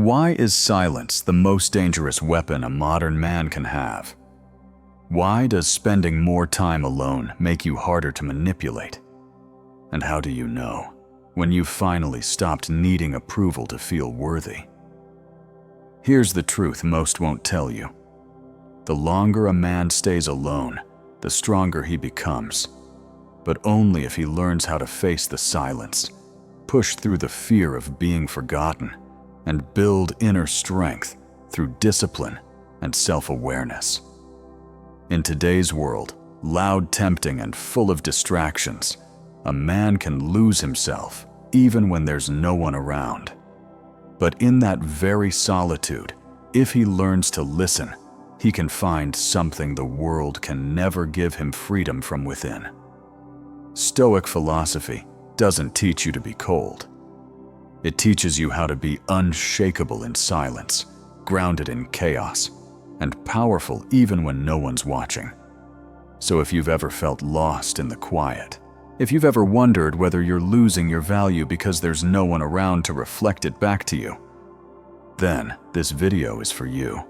Why is silence the most dangerous weapon a modern man can have? Why does spending more time alone make you harder to manipulate? And how do you know when you've finally stopped needing approval to feel worthy? Here's the truth most won't tell you. The longer a man stays alone, the stronger he becomes, but only if he learns how to face the silence, push through the fear of being forgotten, and build inner strength through discipline and self-awareness. In today's world, loud, tempting, and full of distractions, a man can lose himself even when there's no one around. But in that very solitude, if he learns to listen, he can find something the world can never give him: freedom from within. Stoic philosophy doesn't teach you to be cold. It teaches you how to be unshakable in silence, grounded in chaos, and powerful even when no one's watching. So if you've ever felt lost in the quiet, if you've ever wondered whether you're losing your value because there's no one around to reflect it back to you, then this video is for you.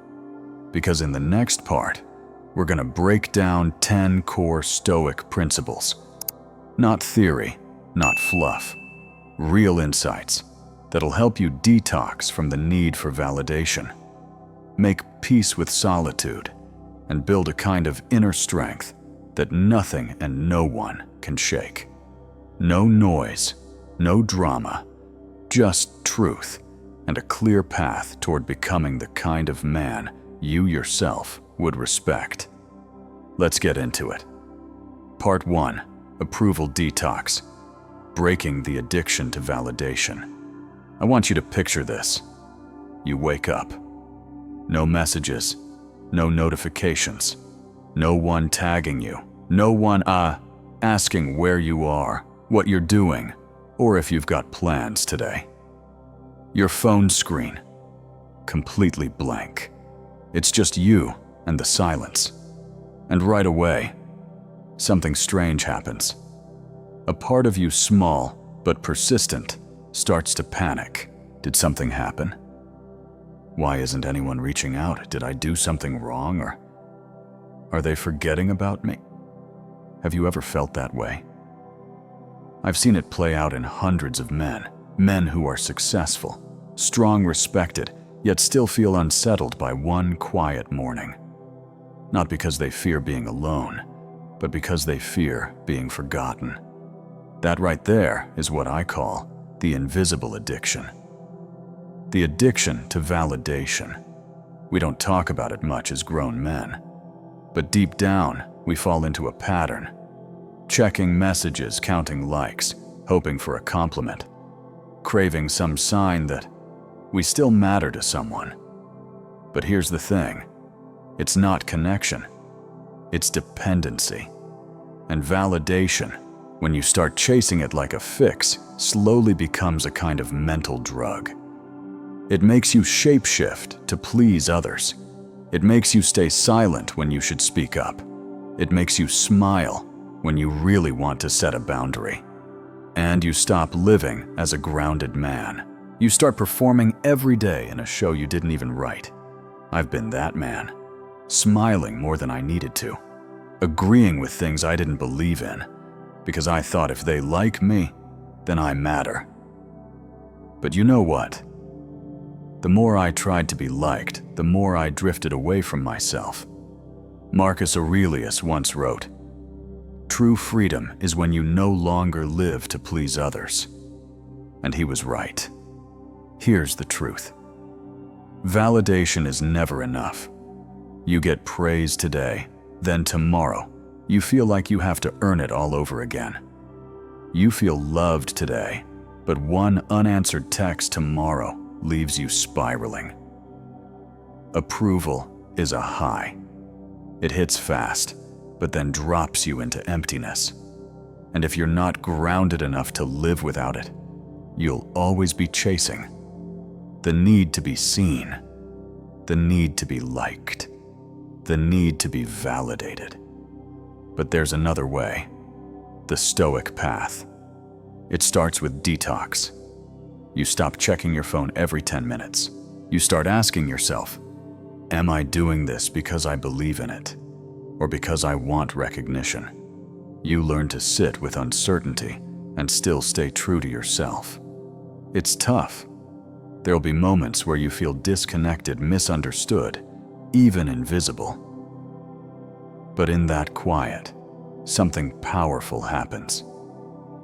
Because in the next part, we're going to break down 10 core Stoic principles. Not theory, not fluff. Real insights that'll help you detox from the need for validation, make peace with solitude, and build a kind of inner strength that nothing and no one can shake. No noise, no drama, just truth and a clear path toward becoming the kind of man you yourself would respect. Let's get into it. Part 1. Approval Detox. Breaking the addiction to validation. I want you to picture this. You wake up. No messages, no notifications, no one tagging you, no one asking where you are, what you're doing, or if you've got plans today. Your phone screen, completely blank. It's just you and the silence. And right away, something strange happens. A part of you, small but persistent, starts to panic. Did something happen? Why isn't anyone reaching out? Did I do something wrong, or are they forgetting about me? Have you ever felt that way? I've seen it play out in hundreds of men who are successful, strong, respected, yet still feel unsettled by one quiet morning. Not because they fear being alone, but because they fear being forgotten. That right there is what I call the invisible addiction. The addiction to validation. We don't talk about it much as grown men, but deep down we fall into a pattern. Checking messages, counting likes, hoping for a compliment, craving some sign that we still matter to someone. But here's the thing. It's not connection. It's dependency. And validation, when you start chasing it like a fix, slowly becomes a kind of mental drug. It makes you shapeshift to please others. It makes you stay silent when you should speak up. It makes you smile when you really want to set a boundary. And you stop living as a grounded man. You start performing every day in a show you didn't even write. I've been that man. Smiling more than I needed to. Agreeing with things I didn't believe in, because I thought if they like me, then I matter. But you know what? The more I tried to be liked, the more I drifted away from myself. Marcus Aurelius once wrote, "True freedom is when you no longer live to please others." And he was right. Here's the truth. Validation is never enough. You get praise today, then tomorrow, you feel like you have to earn it all over again. You feel loved today, but one unanswered text tomorrow leaves you spiraling. Approval is a high. It hits fast, but then drops you into emptiness. And if you're not grounded enough to live without it, you'll always be chasing the need to be seen, the need to be liked, the need to be validated. But there's another way, the Stoic path. It starts with detox. You stop checking your phone every 10 minutes. You start asking yourself, am I doing this because I believe in it, or because I want recognition? You learn to sit with uncertainty and still stay true to yourself. It's tough. There'll be moments where you feel disconnected, misunderstood, even invisible. But in that quiet, something powerful happens.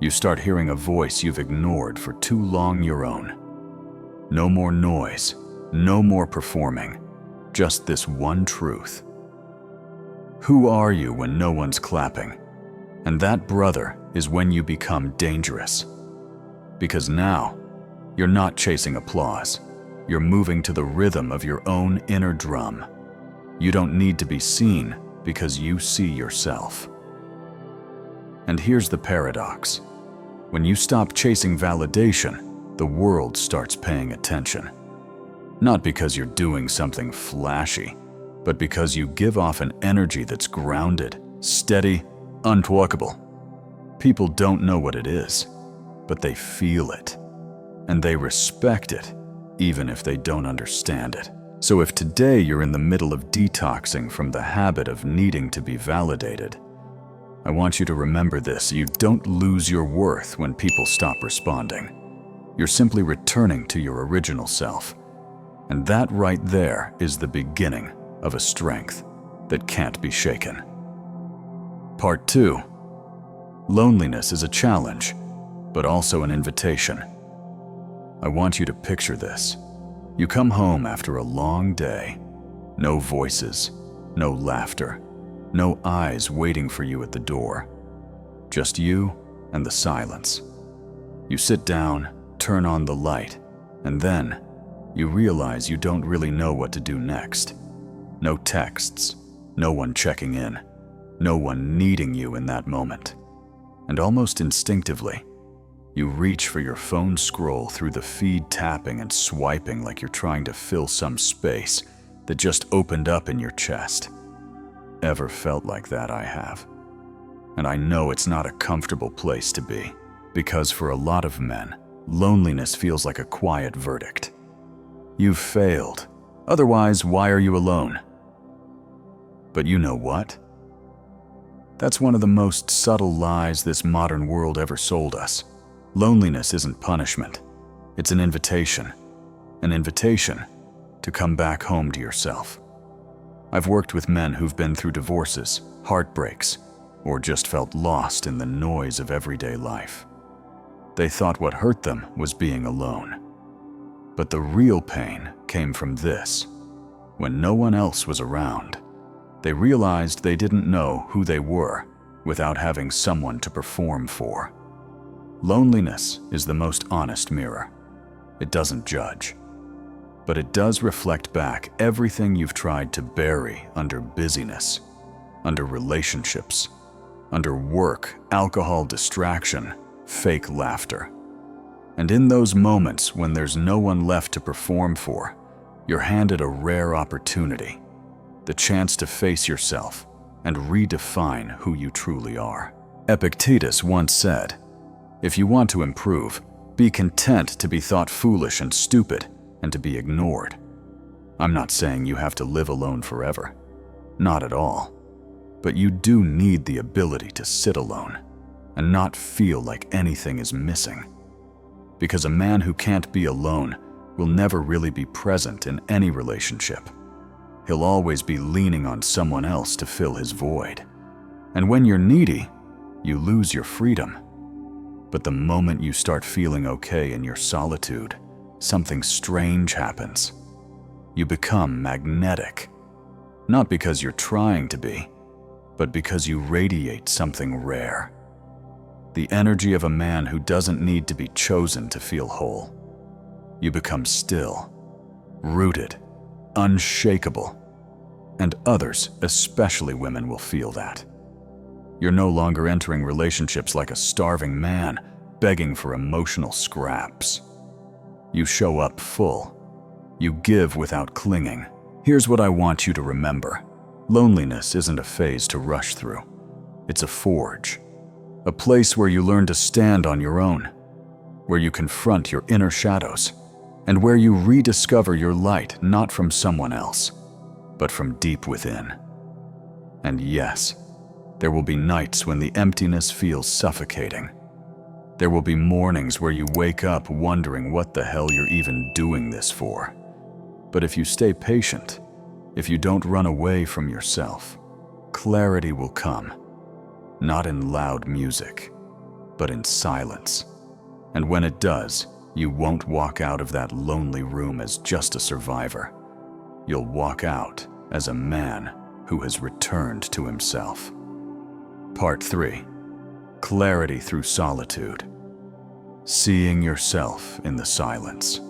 You start hearing a voice you've ignored for too long, your own. No more noise, no more performing, just this one truth. Who are you when no one's clapping? And that, brother, is when you become dangerous. Because now, you're not chasing applause. You're moving to the rhythm of your own inner drum. You don't need to be seen because you see yourself. And here's the paradox. When you stop chasing validation, the world starts paying attention. Not because you're doing something flashy, but because you give off an energy that's grounded, steady, untalkable. People don't know what it is, but they feel it. And they respect it, even if they don't understand it. So if today you're in the middle of detoxing from the habit of needing to be validated, I want you to remember this: you don't lose your worth when people stop responding. You're simply returning to your original self. And that right there is the beginning of a strength that can't be shaken. Part 2. Loneliness is a challenge, but also an invitation. I want you to picture this. You come home after a long day. No voices, no laughter, no eyes waiting for you at the door. Just you and the silence. You sit down, turn on the light, and then you realize you don't really know what to do next. No texts, no one checking in, no one needing you in that moment. And almost instinctively, you reach for your phone, scroll through the feed, tapping and swiping like you're trying to fill some space that just opened up in your chest. Ever felt like that? I have. And I know it's not a comfortable place to be, because for a lot of men, loneliness feels like a quiet verdict. You've failed. Otherwise, why are you alone? But you know what? That's one of the most subtle lies this modern world ever sold us. Loneliness isn't punishment. It's an invitation. An invitation to come back home to yourself. I've worked with men who've been through divorces, heartbreaks, or just felt lost in the noise of everyday life. They thought what hurt them was being alone. But the real pain came from this. When no one else was around, they realized they didn't know who they were without having someone to perform for. Loneliness is the most honest mirror. It doesn't judge, but it does reflect back everything you've tried to bury under busyness, under relationships, under work, alcohol, distraction, fake laughter. And in those moments when there's no one left to perform for, you're handed a rare opportunity, the chance to face yourself and redefine who you truly are. Epictetus once said, "If you want to improve, be content to be thought foolish and stupid and to be ignored." I'm not saying you have to live alone forever. Not at all. But you do need the ability to sit alone and not feel like anything is missing. Because a man who can't be alone will never really be present in any relationship. He'll always be leaning on someone else to fill his void. And when you're needy, you lose your freedom. But the moment you start feeling okay in your solitude, something strange happens. You become magnetic. Not because you're trying to be, but because you radiate something rare. The energy of a man who doesn't need to be chosen to feel whole. You become still, rooted, unshakable. And others, especially women, will feel that. You're no longer entering relationships like a starving man, begging for emotional scraps. You show up full. You give without clinging. Here's what I want you to remember. Loneliness isn't a phase to rush through. It's a forge. A place where you learn to stand on your own, where you confront your inner shadows, and where you rediscover your light not from someone else, but from deep within. And yes, there will be nights when the emptiness feels suffocating. There will be mornings where you wake up wondering what the hell you're even doing this for. But if you stay patient, if you don't run away from yourself, clarity will come, not in loud music, but in silence. And when it does, you won't walk out of that lonely room as just a survivor. You'll walk out as a man who has returned to himself. Part 3. Clarity through solitude. Seeing yourself in the silence.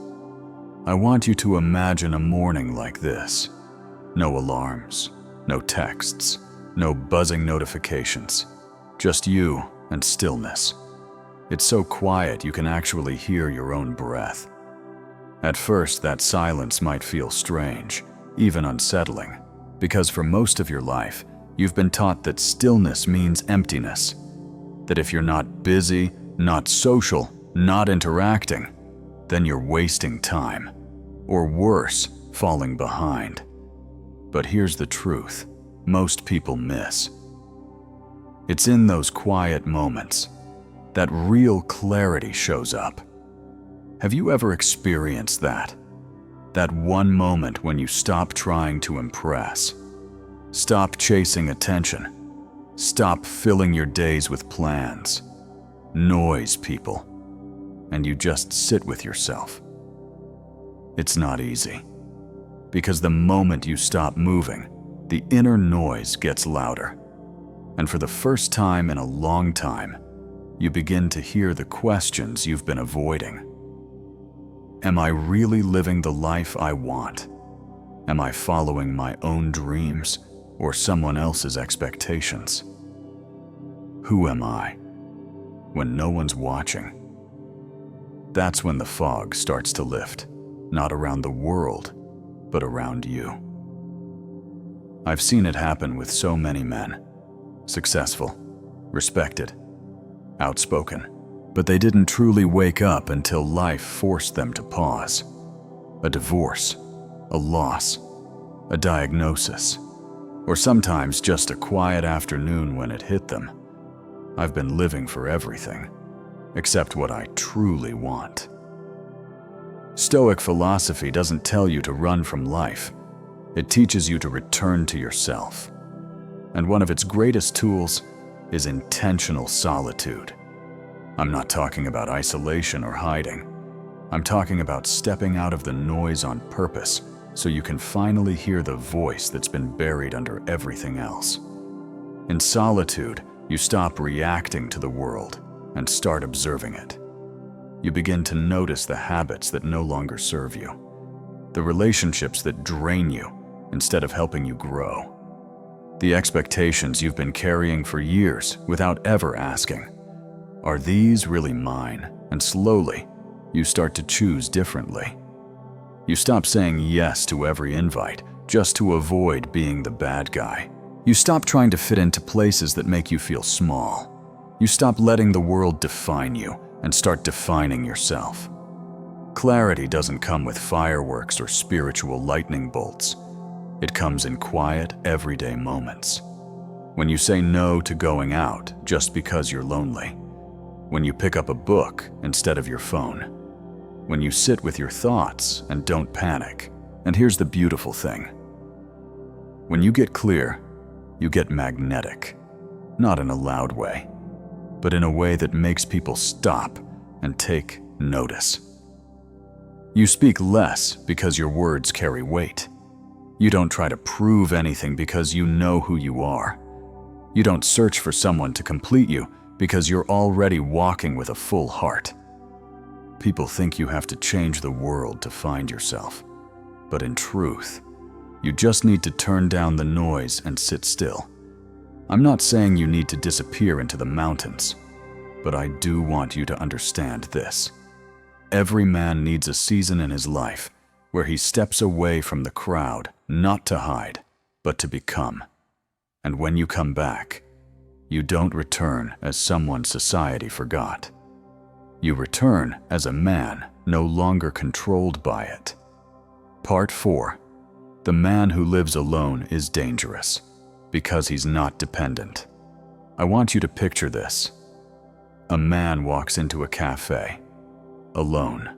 I want you to imagine a morning like this. No alarms, no texts, no buzzing notifications. Just you and stillness. It's so quiet you can actually hear your own breath. At first, that silence might feel strange, even unsettling, because for most of your life, you've been taught that stillness means emptiness. That if you're not busy, not social, not interacting, then you're wasting time. Or worse, falling behind. But here's the truth most people miss. It's in those quiet moments that real clarity shows up. Have you ever experienced that? That one moment when you stop trying to impress, stop chasing attention, stop filling your days with plans, noise people, and you just sit with yourself. It's not easy, because the moment you stop moving, the inner noise gets louder. And for the first time in a long time, you begin to hear the questions you've been avoiding. Am I really living the life I want? Am I following my own dreams or someone else's expectations? Who am I when no one's watching? That's when the fog starts to lift, not around the world, but around you. I've seen it happen with so many men. Successful, respected, outspoken, but they didn't truly wake up until life forced them to pause. A divorce, a loss, a diagnosis, or sometimes just a quiet afternoon when it hit them. I've been living for everything, except what I truly want. Stoic philosophy doesn't tell you to run from life. It teaches you to return to yourself. And one of its greatest tools is intentional solitude. I'm not talking about isolation or hiding. I'm talking about stepping out of the noise on purpose so you can finally hear the voice that's been buried under everything else. In solitude, you stop reacting to the world and start observing it. You begin to notice the habits that no longer serve you, the relationships that drain you instead of helping you grow, the expectations you've been carrying for years without ever asking, are these really mine? And slowly, you start to choose differently. You stop saying yes to every invite just to avoid being the bad guy. You stop trying to fit into places that make you feel small. You stop letting the world define you and start defining yourself. Clarity doesn't come with fireworks or spiritual lightning bolts. It comes in quiet, everyday moments. When you say no to going out just because you're lonely. When you pick up a book instead of your phone. When you sit with your thoughts and don't panic. And here's the beautiful thing. When you get clear, you get magnetic. Not in a loud way, but in a way that makes people stop and take notice. You speak less because your words carry weight. You don't try to prove anything because you know who you are. You don't search for someone to complete you because you're already walking with a full heart. People think you have to change the world to find yourself. But in truth, you just need to turn down the noise and sit still. I'm not saying you need to disappear into the mountains, but I do want you to understand this. Every man needs a season in his life where he steps away from the crowd, not to hide, but to become. And when you come back, you don't return as someone society forgot. You return as a man no longer controlled by it. Part 4. The man who lives alone is dangerous because he's not dependent. I want you to picture this. A man walks into a cafe, alone,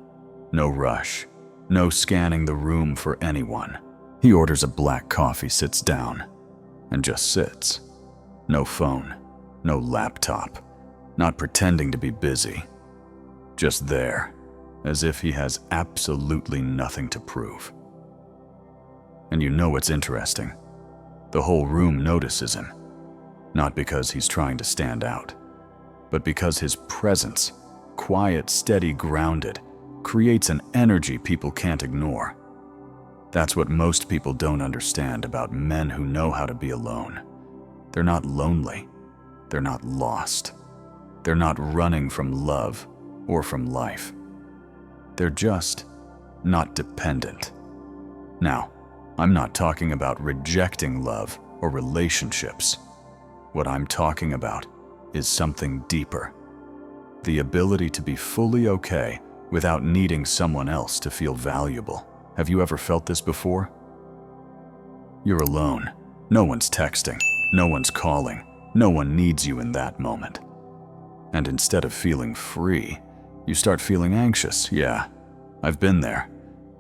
no rush, no scanning the room for anyone. He orders a black coffee, sits down, and just sits. No phone, no laptop, not pretending to be busy. Just there, as if he has absolutely nothing to prove. And you know what's interesting? The whole room notices him, not because he's trying to stand out, but because his presence, quiet, steady, grounded, creates an energy people can't ignore. That's what most people don't understand about men who know how to be alone. They're not lonely. They're not lost. They're not running from love or from life. They're just not dependent. Now, I'm not talking about rejecting love or relationships. What I'm talking about is something deeper. The ability to be fully okay without needing someone else to feel valuable. Have you ever felt this before? You're alone. No one's texting. No one's calling. No one needs you in that moment. And instead of feeling free, you start feeling anxious. Yeah, I've been there.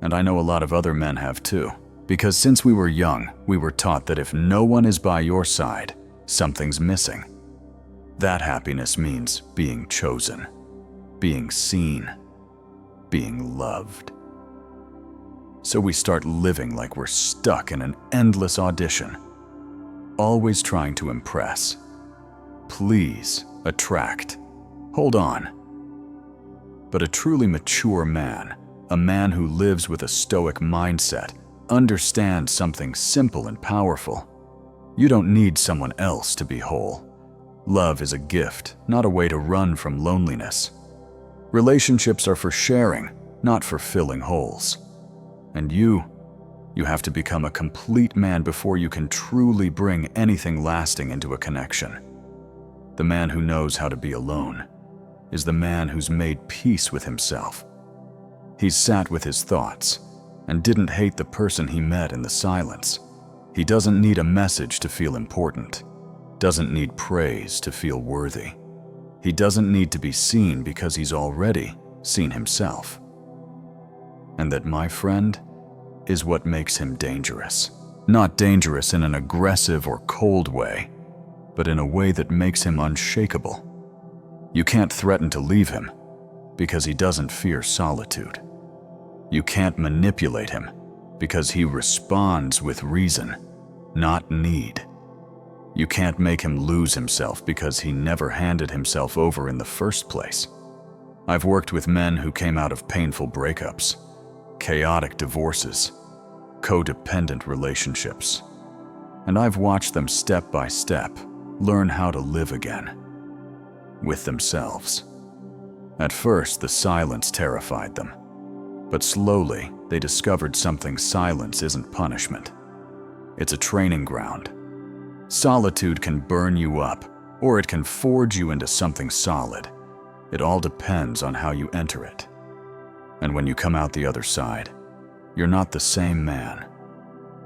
And I know a lot of other men have too. Because since we were young, we were taught that if no one is by your side, something's missing. That happiness means being chosen, being seen, being loved. So we start living like we're stuck in an endless audition, always trying to impress, please, attract, hold on. But a truly mature man, a man who lives with a Stoic mindset, understands something simple and powerful. You don't need someone else to be whole. Love is a gift, not a way to run from loneliness. Relationships are for sharing, not for filling holes. And you have to become a complete man before you can truly bring anything lasting into a connection. The man who knows how to be alone is the man who's made peace with himself. He's sat with his thoughts and didn't hate the person he met in the silence. He doesn't need a message to feel important, doesn't need praise to feel worthy. He doesn't need to be seen because he's already seen himself. And that, my friend, is what makes him dangerous. Not dangerous in an aggressive or cold way, but in a way that makes him unshakable. You can't threaten to leave him because he doesn't fear solitude. You can't manipulate him because he responds with reason, not need. You can't make him lose himself because he never handed himself over in the first place. I've worked with men who came out of painful breakups, chaotic divorces, codependent relationships, and I've watched them step by step learn how to live again with themselves. At first, the silence terrified them, but slowly they discovered something. Silence isn't punishment. It's a training ground. Solitude can burn you up, or it can forge you into something solid. It all depends on how you enter it. And when you come out the other side, you're not the same man.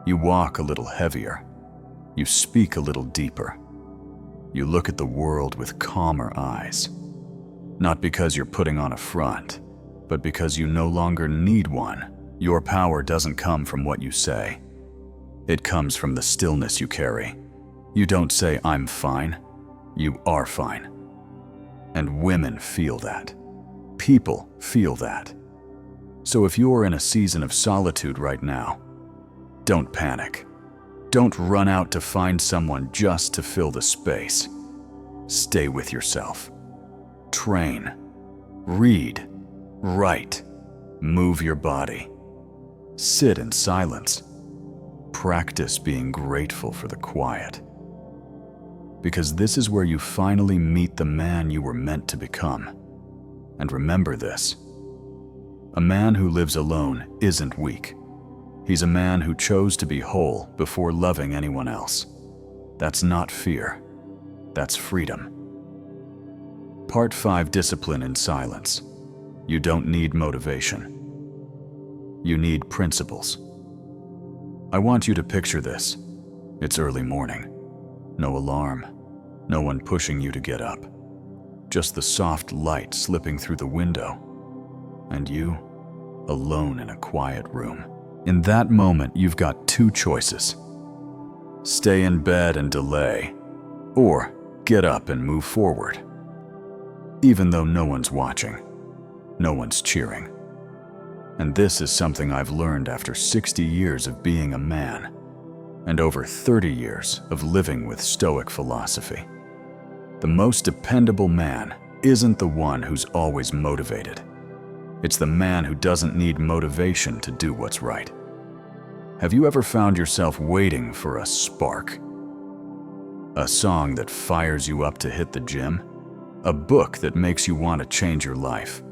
You walk a little heavier. You speak a little deeper. You look at the world with calmer eyes. Not because you're putting on a front, but because you no longer need one. Your power doesn't come from what you say. It comes from the stillness you carry. You don't say, "I'm fine." You are fine. And women feel that. People feel that. So if you're in a season of solitude right now, don't panic. Don't run out to find someone just to fill the space. Stay with yourself. Train. Read. Write. Move your body. Sit in silence. Practice being grateful for the quiet. Because this is where you finally meet the man you were meant to become. And remember this: a man who lives alone isn't weak. He's a man who chose to be whole before loving anyone else. That's not fear. That's freedom. Part 5: Discipline in Silence. You don't need motivation. You need principles. I want you to picture this. It's early morning. No alarm. No one pushing you to get up. Just the soft light slipping through the window. And you, alone in a quiet room. In that moment, you've got two choices. Stay in bed and delay, or get up and move forward. Even though no one's watching, no one's cheering. And this is something I've learned after 60 years of being a man, and over 30 years of living with Stoic philosophy. The most dependable man isn't the one who's always motivated. It's the man who doesn't need motivation to do what's right. Have you ever found yourself waiting for a spark? A song that fires you up to hit the gym? A book that makes you want to change your life?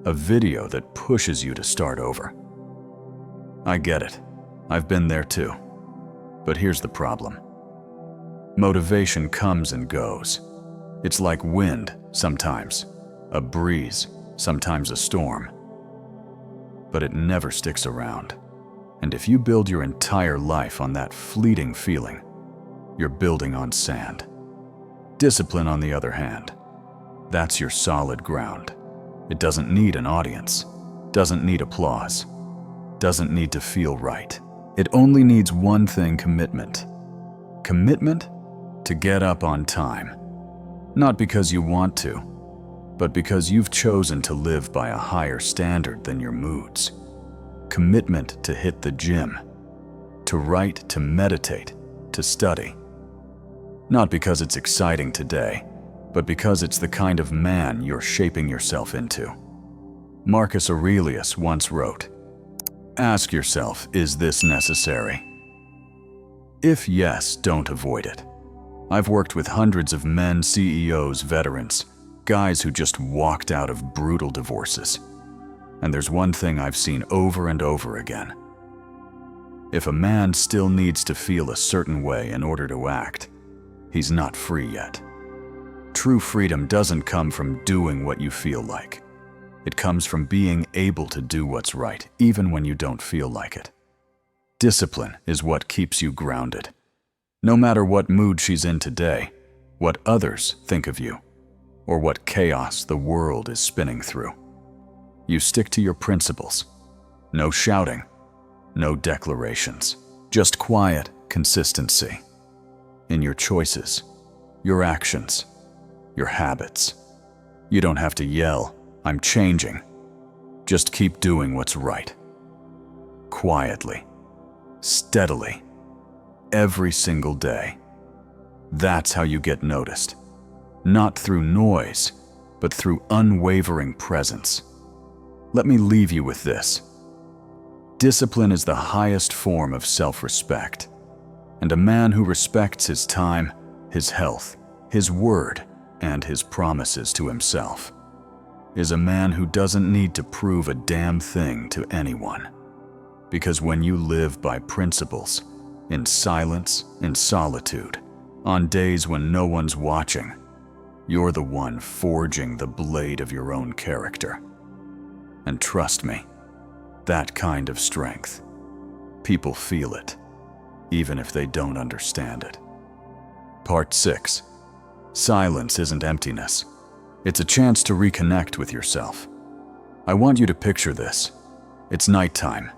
A video that pushes you to start over? I get it. I've been there too. But here's the problem. Motivation comes and goes. It's like wind sometimes, a breeze, sometimes a storm. But it never sticks around. And if you build your entire life on that fleeting feeling, you're building on sand. Discipline, on the other hand, that's your solid ground. It doesn't need an audience, doesn't need applause, doesn't need to feel right. It only needs one thing: commitment. Commitment to get up on time. Not because you want to, but because you've chosen to live by a higher standard than your moods. Commitment to hit the gym, to write, to meditate, to study. Not because it's exciting today, but because it's the kind of man you're shaping yourself into. Marcus Aurelius once wrote, "Ask yourself, is this necessary? If yes, don't avoid it." I've worked with hundreds of men, CEOs, veterans, guys who just walked out of brutal divorces. And there's one thing I've seen over and over again. If a man still needs to feel a certain way in order to act, he's not free yet. True freedom doesn't come from doing what you feel like. It comes from being able to do what's right, even when you don't feel like it. Discipline is what keeps you grounded. No matter what mood she's in today, what others think of you, or what chaos the world is spinning through. You stick to your principles. No shouting, no declarations, just quiet consistency in your choices, your actions, your habits. You don't have to yell, "I'm changing." Just keep doing what's right. Quietly, steadily, every single day. That's how you get noticed. Not through noise, but through unwavering presence. Let me leave you with this. Discipline is the highest form of self-respect, and a man who respects his time, his health, his word, and his promises to himself is a man who doesn't need to prove a damn thing to anyone. Because when you live by principles, in silence, in solitude, on days when no one's watching, you're the one forging the blade of your own character. And trust me, that kind of strength, people feel it, even if they don't understand it. Part 6. Silence isn't emptiness. It's a chance to reconnect with yourself. I want you to picture this. It's nighttime.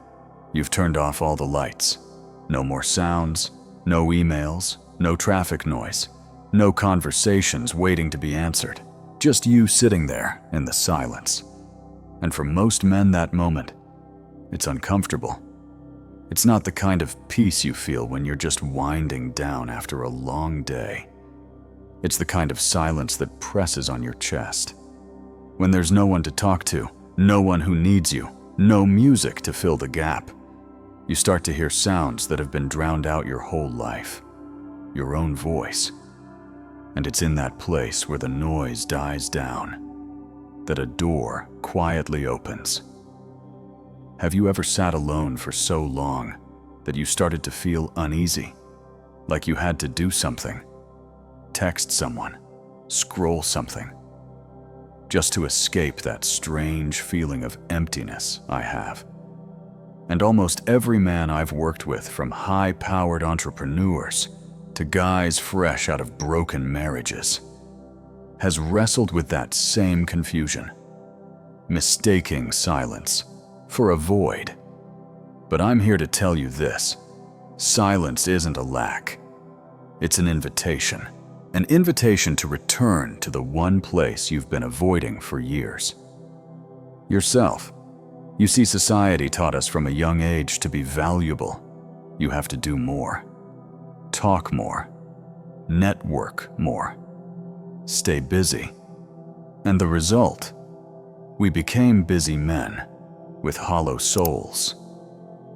You've turned off all the lights. No more sounds, no emails, no traffic noise, no conversations waiting to be answered. Just you sitting there in the silence. And for most men, that moment, it's uncomfortable. It's not the kind of peace you feel when you're just winding down after a long day. It's the kind of silence that presses on your chest. When there's no one to talk to, no one who needs you, no music to fill the gap, you start to hear sounds that have been drowned out your whole life. Your own voice. And it's in that place where the noise dies down that a door quietly opens. Have you ever sat alone for so long that you started to feel uneasy, like you had to do something? Text someone, scroll something, just to escape that strange feeling of emptiness I have. And almost every man I've worked with, from high-powered entrepreneurs to guys fresh out of broken marriages, has wrestled with that same confusion, mistaking silence for a void. But I'm here to tell you this: silence isn't a lack. It's an invitation to return to the one place you've been avoiding for years. Yourself. You see, society taught us from a young age to be valuable. You have to do more, talk more, network more, stay busy. And the result? We became busy men with hollow souls.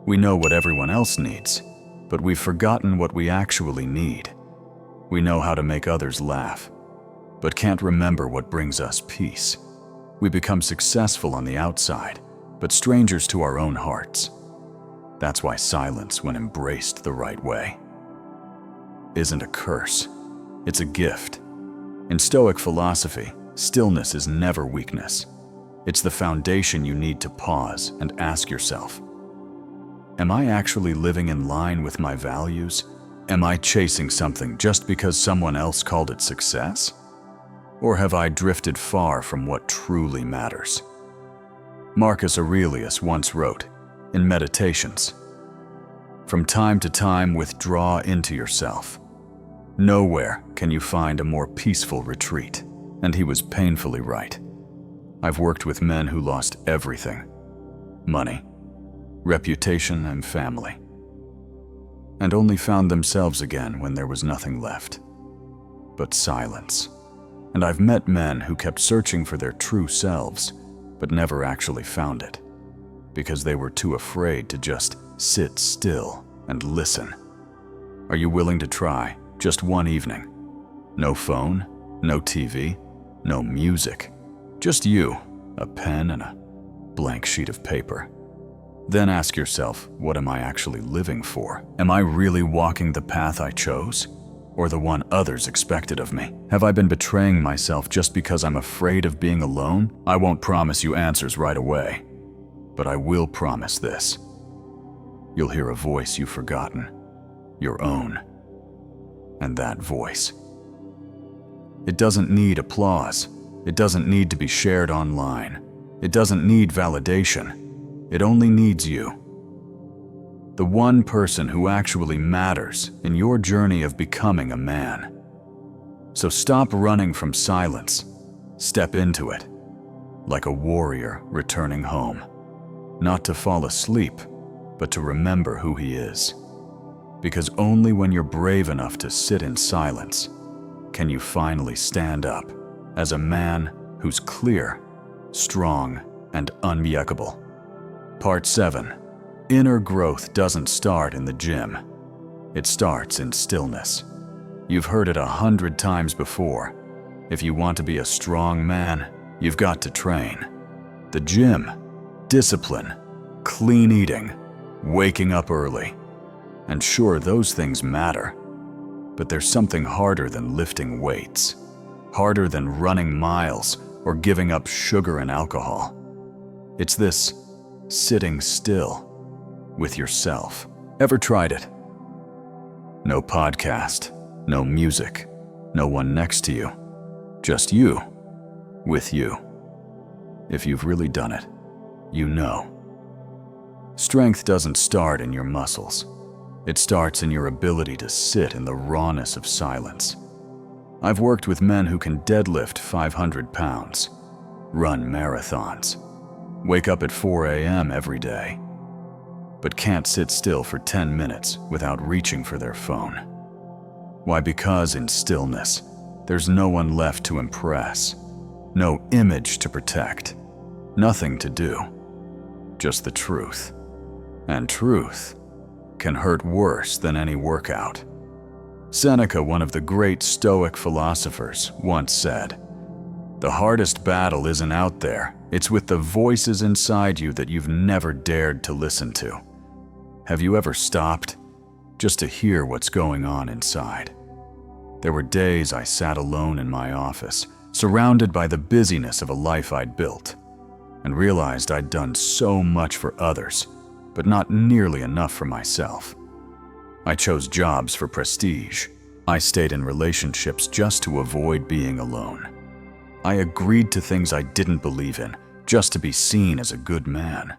We know what everyone else needs, but we've forgotten what we actually need. We know how to make others laugh, but can't remember what brings us peace. We become successful on the outside, but strangers to our own hearts. That's why silence, when embraced the right way, isn't a curse. It's a gift. In Stoic philosophy, stillness is never weakness. It's the foundation you need to pause and ask yourself, am I actually living in line with my values? Am I chasing something just because someone else called it success? Or have I drifted far from what truly matters? Marcus Aurelius once wrote, in Meditations, "From time to time withdraw into yourself. Nowhere can you find a more peaceful retreat." And he was painfully right. I've worked with men who lost everything: money, reputation, and family, and only found themselves again when there was nothing left but silence. And I've met men who kept searching for their true selves, but never actually found it, because they were too afraid to just sit still and listen. Are you willing to try just one evening? No phone, no TV, no music, just you, a pen, and a blank sheet of paper. Then ask yourself, what am I actually living for? Am I really walking the path I chose, or the one others expected of me? Have I been betraying myself just because I'm afraid of being alone? I won't promise you answers right away, but I will promise this: you'll hear a voice you've forgotten, your own. And that voice, it doesn't need applause. It doesn't need to be shared online. It doesn't need validation. It only needs you. The one person who actually matters in your journey of becoming a man. So stop running from silence. Step into it, like a warrior returning home. Not to fall asleep, but to remember who he is. Because only when you're brave enough to sit in silence can you finally stand up as a man who's clear, strong, and unbreakable. Part 7. Inner growth doesn't start in the gym. It starts in stillness. You've heard it 100 times before. If you want to be a strong man, you've got to train. The gym, discipline, clean eating, waking up early. And sure, those things matter. But there's something harder than lifting weights. Harder than running miles or giving up sugar and alcohol. It's this sitting still with yourself. Ever tried it? No podcast, no music, no one next to you. Just you, with you. If you've really done it, you know. Strength doesn't start in your muscles. It starts in your ability to sit in the rawness of silence. I've worked with men who can deadlift 500 pounds, run marathons, wake up at 4 a.m. every day, but can't sit still for 10 minutes without reaching for their phone. Why? Because in stillness, there's no one left to impress, no image to protect, nothing to do, just the truth. And truth can hurt worse than any workout. Seneca, one of the great Stoic philosophers, once said, "The hardest battle isn't out there, it's with the voices inside you that you've never dared to listen to." Have you ever stopped just to hear what's going on inside? There were days I sat alone in my office, surrounded by the busyness of a life I'd built, and realized I'd done so much for others, but not nearly enough for myself. I chose jobs for prestige. I stayed in relationships just to avoid being alone. I agreed to things I didn't believe in just to be seen as a good man.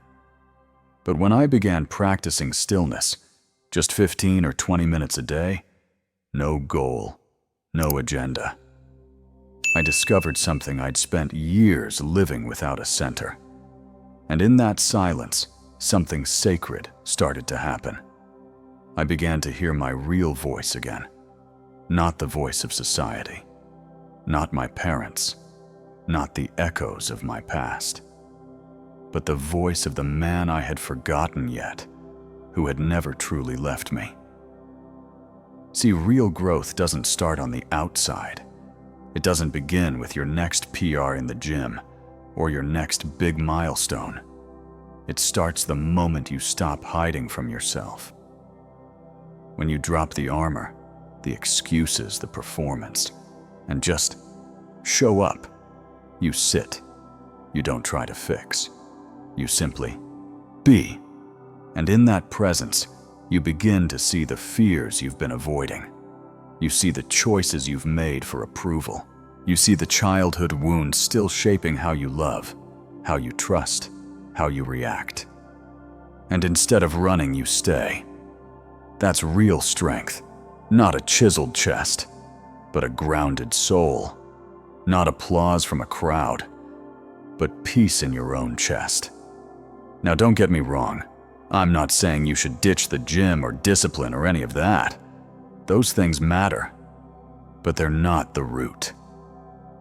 But when I began practicing stillness, just 15 or 20 minutes a day, no goal, no agenda, I discovered something I'd spent years living without a center. And in that silence, something sacred started to happen. I began to hear my real voice again, not the voice of society, not my parents, not the echoes of my past, but the voice of the man I had forgotten yet, who had never truly left me. See, real growth doesn't start on the outside. It doesn't begin with your next PR in the gym or your next big milestone. It starts the moment you stop hiding from yourself. When you drop the armor, the excuses, the performance, and just show up. You sit. You don't try to fix. You simply be. And in that presence, you begin to see the fears you've been avoiding. You see the choices you've made for approval. You see the childhood wounds still shaping how you love, how you trust, how you react. And instead of running, you stay. That's real strength, not a chiseled chest, but a grounded soul. Not applause from a crowd, but peace in your own chest. Now don't get me wrong, I'm not saying you should ditch the gym or discipline or any of that. Those things matter, but they're not the root.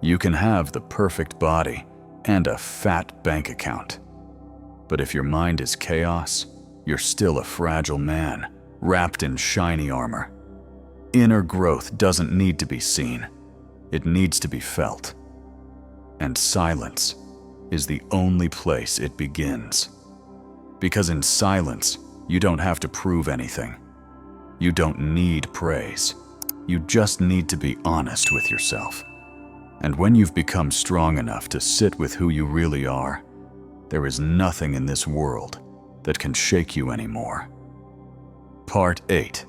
You can have the perfect body and a fat bank account, but if your mind is chaos, you're still a fragile man, wrapped in shiny armor. Inner growth doesn't need to be seen. It needs to be felt. And silence is the only place it begins. Because in silence, you don't have to prove anything. You don't need praise. You just need to be honest with yourself. And when you've become strong enough to sit with who you really are, there is nothing in this world that can shake you anymore. Part 8.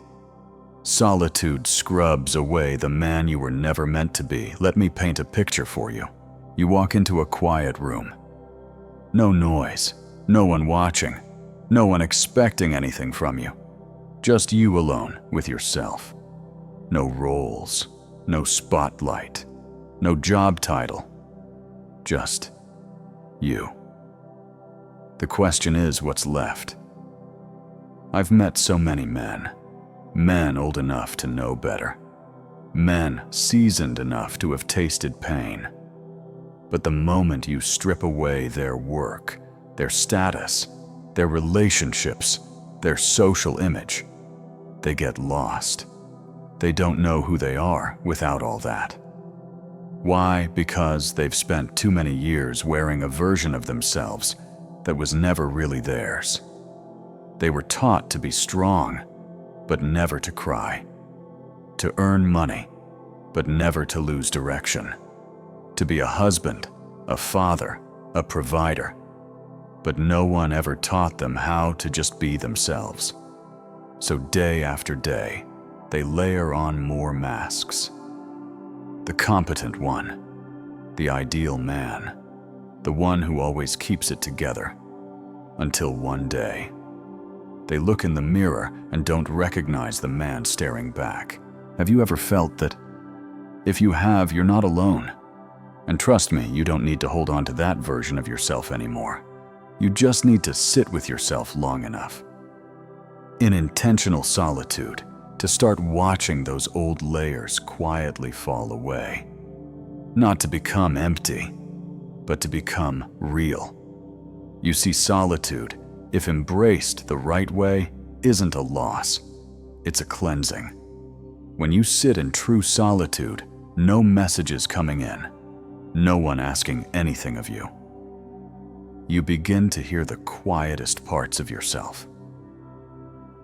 Solitude scrubs away the man you were never meant to be. Let me paint a picture for you. You walk into a quiet room. No noise, no one watching, no one expecting anything from you. Just you alone with yourself. No roles, no spotlight, no job title. Just you. The question is, what's left? I've met so many men. Men old enough to know better. Men seasoned enough to have tasted pain. But the moment you strip away their work, their status, their relationships, their social image, they get lost. They don't know who they are without all that. Why? Because they've spent too many years wearing a version of themselves that was never really theirs. They were taught to be strong, but never to cry. To earn money, but never to lose direction. To be a husband, a father, a provider. But no one ever taught them how to just be themselves. So day after day, they layer on more masks. The competent one, the ideal man, the one who always keeps it together. Until one day, they look in the mirror and don't recognize the man staring back. Have you ever felt that? If you have, you're not alone. And trust me, you don't need to hold on to that version of yourself anymore. You just need to sit with yourself long enough. In intentional solitude, to start watching those old layers quietly fall away. Not to become empty, but to become real. You see, solitude, if embraced the right way, isn't a loss. It's a cleansing. When you sit in true solitude, no messages coming in, no one asking anything of you. You begin to hear the quietest parts of yourself.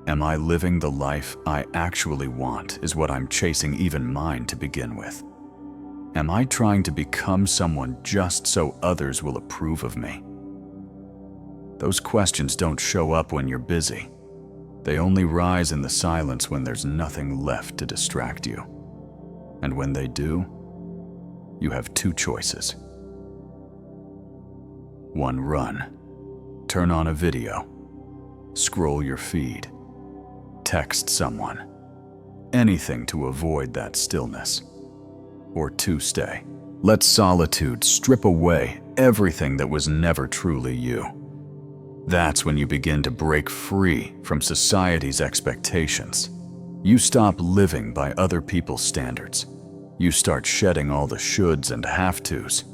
Am I living the life I actually want? Is what I'm chasing even mine to begin with? Am I trying to become someone just so others will approve of me? Those questions don't show up when you're busy. They only rise in the silence when there's nothing left to distract you. And when they do, you have two choices. 1. Run. Turn on a video. Scroll your feed. Text someone. Anything to avoid that stillness. Or 2. Stay. Let solitude strip away everything that was never truly you. That's when you begin to break free from society's expectations. You stop living by other people's standards. You start shedding all the shoulds and have-tos,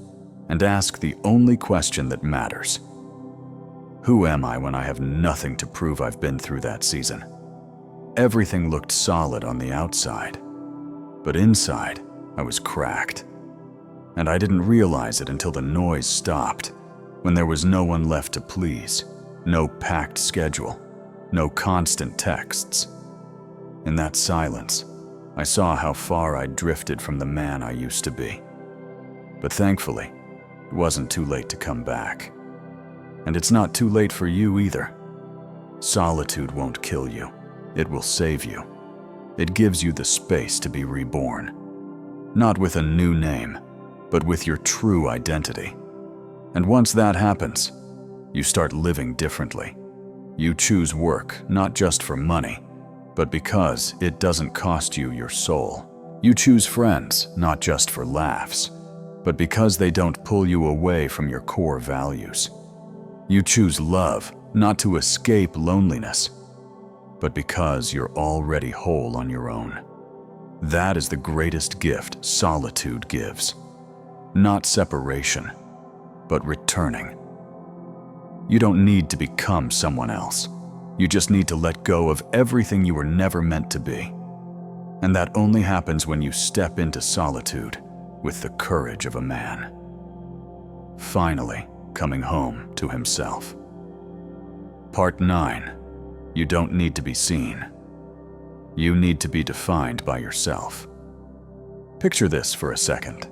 and ask the only question that matters. Who am I when I have nothing to prove I've been through that season? Everything looked solid on the outside, but inside, I was cracked. And I didn't realize it until the noise stopped, when there was no one left to please, no packed schedule, no constant texts. In that silence, I saw how far I'd drifted from the man I used to be. But thankfully, it wasn't too late to come back. And it's not too late for you either. Solitude won't kill you. It will save you. It gives you the space to be reborn. Not with a new name, but with your true identity. And once that happens, you start living differently. You choose work not just for money, but because it doesn't cost you your soul. You choose friends not just for laughs, but because they don't pull you away from your core values. You choose love not to escape loneliness, but because you're already whole on your own. That is the greatest gift solitude gives. Not separation, but returning. You don't need to become someone else. You just need to let go of everything you were never meant to be. And that only happens when you step into solitude with the courage of a man. Finally, coming home to himself. Part 9. You don't need to be seen. You need to be defined by yourself. Picture this for a second.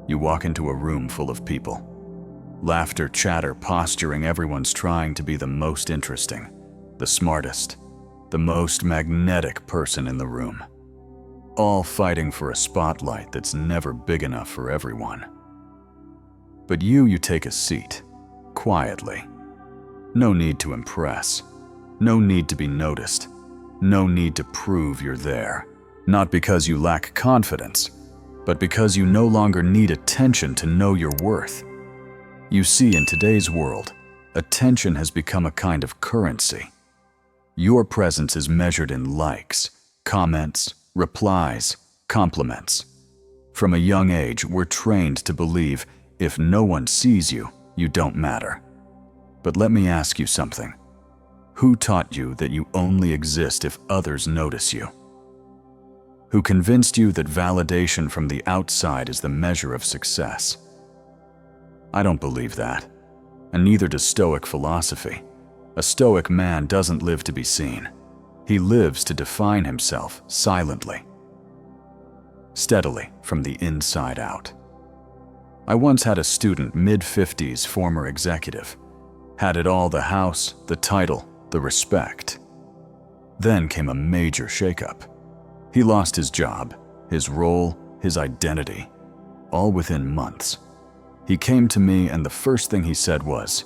You walk into a room full of people. Laughter, chatter, posturing, everyone's trying to be the most interesting, the smartest, the most magnetic person in the room. All fighting for a spotlight that's never big enough for everyone. But you take a seat, quietly. No need to impress. No need to be noticed. No need to prove you're there. Not because you lack confidence, but because you no longer need attention to know your worth. You see, in today's world, attention has become a kind of currency. Your presence is measured in likes, comments, replies, compliments. From a young age, we're trained to believe if no one sees you, you don't matter. But let me ask you something. Who taught you that you only exist if others notice you? Who convinced you that validation from the outside is the measure of success? I don't believe that, and neither does Stoic philosophy. A Stoic man doesn't live to be seen. He lives to define himself silently, steadily from the inside out. I once had a student, mid-50s, former executive. Had it all: the house, the title, the respect. Then came a major shakeup. He lost his job, his role, his identity, all within months. He came to me and the first thing he said was,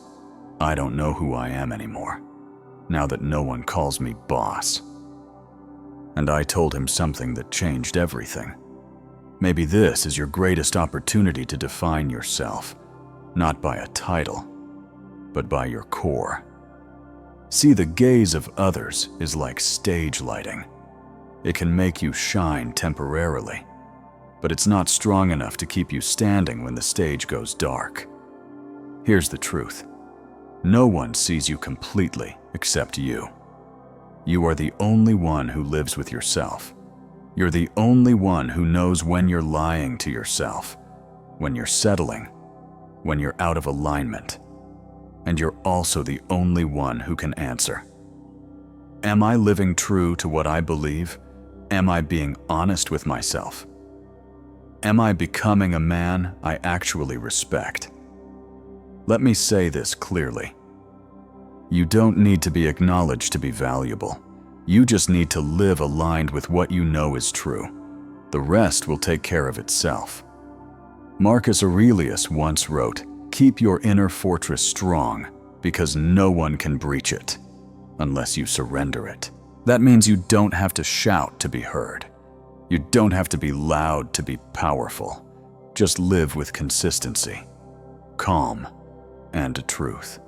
"I don't know who I am anymore, now that no one calls me boss." And I told him something that changed everything. Maybe this is your greatest opportunity to define yourself, not by a title, but by your core. See, the gaze of others is like stage lighting. It can make you shine temporarily, but it's not strong enough to keep you standing when the stage goes dark. Here's the truth. No one sees you completely except you. You are the only one who lives with yourself. You're the only one who knows when you're lying to yourself, when you're settling, when you're out of alignment. And you're also the only one who can answer. Am I living true to what I believe? Am I being honest with myself? am I becoming a man I actually respect? Let me say this clearly. You don't need to be acknowledged to be valuable. You just need to live aligned with what you know is true. The rest will take care of itself. Marcus Aurelius once wrote, "Keep your inner fortress strong, because no one can breach it, unless you surrender it." That means you don't have to shout to be heard. You don't have to be loud to be powerful. Just live with consistency, calm, and truth.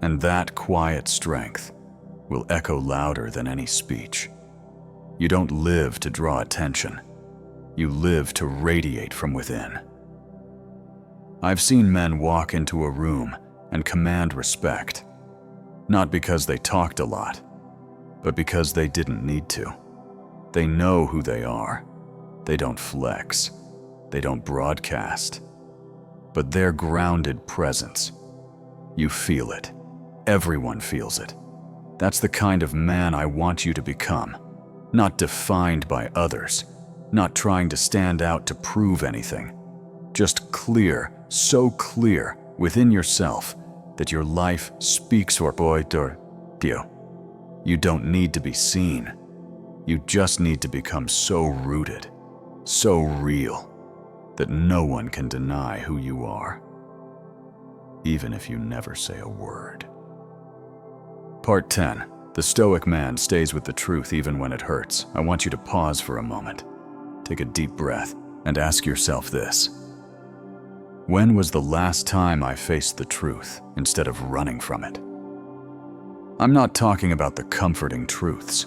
And that quiet strength will echo louder than any speech. You don't live to draw attention. You live to radiate from within. I've seen men walk into a room and command respect, not because they talked a lot, but because they didn't need to. They know who they are. They don't flex. They don't broadcast. But their grounded presence, you feel it. Everyone feels it. That's the kind of man I want you to become, not defined by others, not trying to stand out to prove anything. Just clear, so clear within yourself that your life speaks for you. You don't need to be seen. You just need to become so rooted, so real, that no one can deny who you are, even if you never say a word. Part 10. The Stoic man stays with the truth even when it hurts. I want you to pause for a moment. Take a deep breath and ask yourself this. When was the last time I faced the truth instead of running from it? I'm not talking about the comforting truths.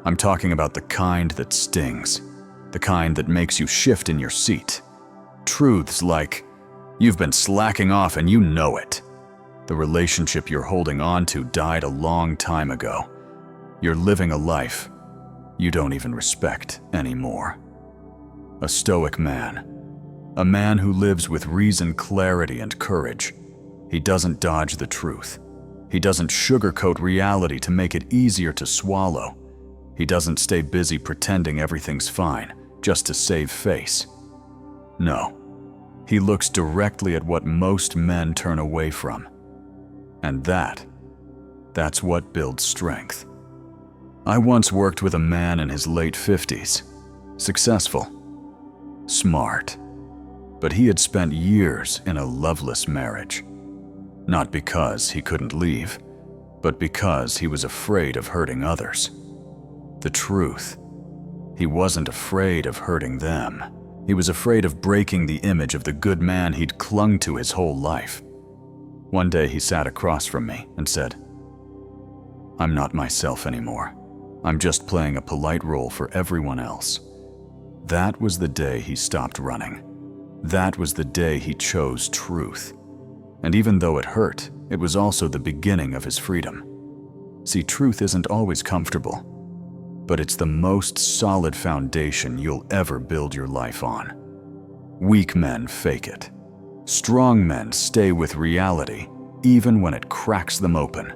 I'm talking about the kind that stings, the kind that makes you shift in your seat. Truths like, you've been slacking off and you know it. The relationship you're holding on to died a long time ago. You're living a life you don't even respect anymore. A Stoic man. A man who lives with reason, clarity, and courage. He doesn't dodge the truth. He doesn't sugarcoat reality to make it easier to swallow. He doesn't stay busy pretending everything's fine just to save face. No. He looks directly at what most men turn away from. And that's what builds strength. I once worked with a man in his late 50s. Successful. Smart. But he had spent years in a loveless marriage. Not because he couldn't leave, but because he was afraid of hurting others. The truth. He wasn't afraid of hurting them. He was afraid of breaking the image of the good man he'd clung to his whole life. One day he sat across from me and said, "I'm not myself anymore. I'm just playing a polite role for everyone else." That was the day he stopped running. That was the day he chose truth. And even though it hurt, it was also the beginning of his freedom. See, truth isn't always comfortable, but it's the most solid foundation you'll ever build your life on. Weak men fake it. Strong men stay with reality, even when it cracks them open.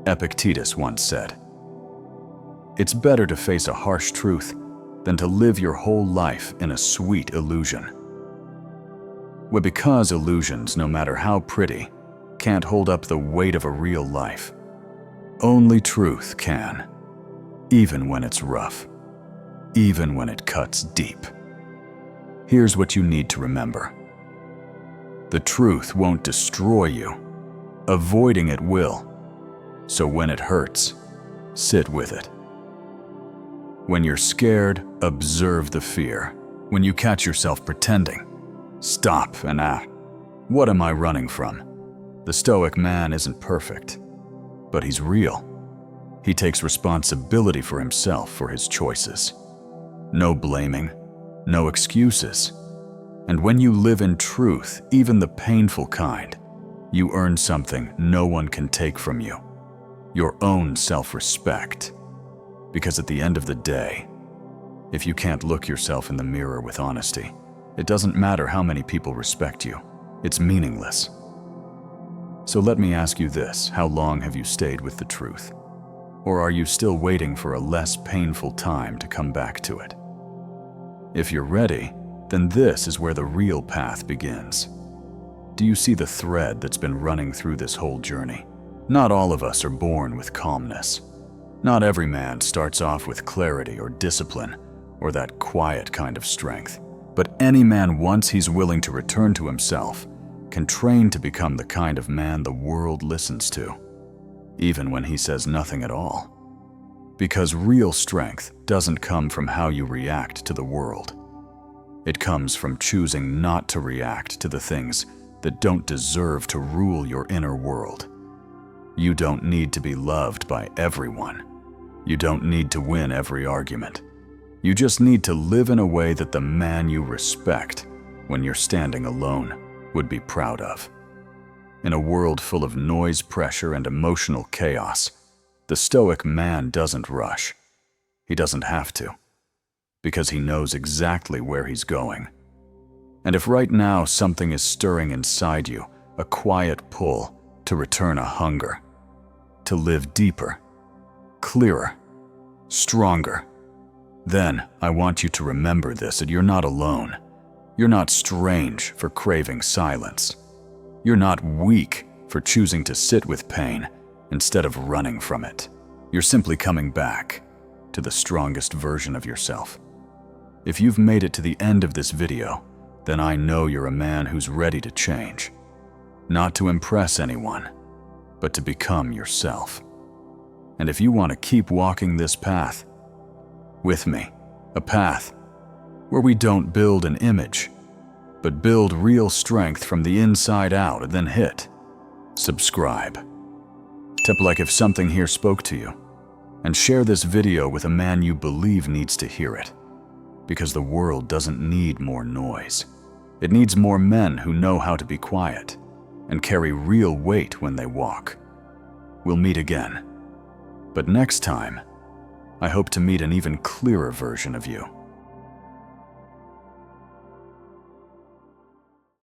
Epictetus once said, "It's better to face a harsh truth than to live your whole life in a sweet illusion." Well, because illusions, no matter how pretty, can't hold up the weight of a real life. Only truth can, even when it's rough, even when it cuts deep. Here's what you need to remember. The truth won't destroy you. Avoiding it will. So when it hurts, sit with it. When you're scared, observe the fear. When you catch yourself pretending, stop and ask, what am I running from? The Stoic man isn't perfect, but he's real. He takes responsibility for himself, for his choices. No blaming, no excuses. And when you live in truth, even the painful kind, you earn something no one can take from you. Your own self-respect. Because at the end of the day, if you can't look yourself in the mirror with honesty, it doesn't matter how many people respect you. It's meaningless. So let me ask you this, how long have you stayed with the truth? Or are you still waiting for a less painful time to come back to it? If you're ready, then this is where the real path begins. Do you see the thread that's been running through this whole journey? Not all of us are born with calmness. Not every man starts off with clarity or discipline or that quiet kind of strength. But any man, once he's willing to return to himself, can train to become the kind of man the world listens to, even when he says nothing at all. Because real strength doesn't come from how you react to the world. It comes from choosing not to react to the things that don't deserve to rule your inner world. You don't need to be loved by everyone. You don't need to win every argument. You just need to live in a way that the man you respect when you're standing alone would be proud of. In a world full of noise, pressure, and emotional chaos, the Stoic man doesn't rush. He doesn't have to, because he knows exactly where he's going. And if right now something is stirring inside you, a quiet pull to return a hunger, to live deeper, clearer, stronger, then I want you to remember this, that you're not alone. You're not strange for craving silence. You're not weak for choosing to sit with pain instead of running from it. You're simply coming back to the strongest version of yourself. If you've made it to the end of this video, then I know you're a man who's ready to change. Not to impress anyone, but to become yourself. And if you want to keep walking this path with me, a path where we don't build an image, but build real strength from the inside out, and then hit subscribe. Tap like if something here spoke to you, and share this video with a man you believe needs to hear it. Because the world doesn't need more noise. It needs more men who know how to be quiet and carry real weight when they walk. We'll meet again. But next time, I hope to meet an even clearer version of you.